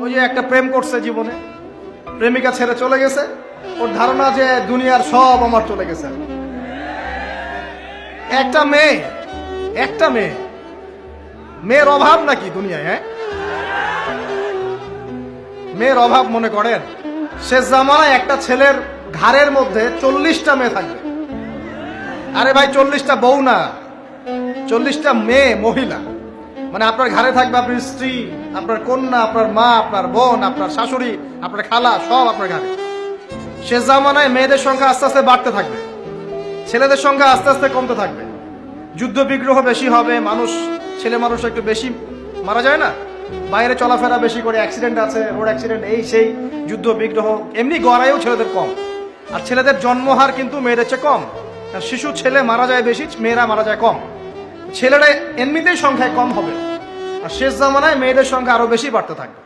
ওই যে একটা প্রেম করছে জীবনে, প্রেমিকা ছেড়ে চলে গেছে, ওর ধারণা যে দুনিয়ার সব আমার চলে গেছে। একটা মেয়ে, মেয়ের অভাব নাকি দুনিয়ায়? হ্যাঁ, মেয়ের অভাব মনে করেন? শেষ জামানায় একটা ছেলের ঘাড়ের মধ্যে 40টা মেয়ে থাকবে। আরে ভাই, 40টা বউ না, 40টা মেয়ে, মহিলা। মানে আপনার ঘাড়ে থাকবে আপনার স্ত্রী, আপনার কন্যা, আপনার মা, আপনার বোন, আপনার শাশুড়ি, আপনার খালা, সব আপনার ঘাড়ে। শেষ জামানায় মেয়েদের সংখ্যা আস্তে আস্তে বাড়তে থাকবে, ছেলেদের সংখ্যা আস্তে আস্তে কমতে থাকবে। যুদ্ধ বিগ্রহ বেশি হবে, ছেলে মানুষ একটু বেশি মারা যায় না, বাইরে চলাফেরা বেশি করে, অ্যাক্সিডেন্ট আছে, রোড অ্যাক্সিডেন্ট, এই সেই, যুদ্ধ বিগ্রহ। এমনি গড়াইও ছেলেদের কম, আর ছেলেদের জন্মহার কিন্তু মেয়েদের চেয়ে কম। শিশু ছেলে মারা যায় বেশি, মেয়েরা মারা যায় কম। ছেলেরা এমনিতেই সংখ্যায় কম হবে, আর শেষ জামানায় মেয়েদের সংখ্যা আরো বেশি বাড়তে থাকবে।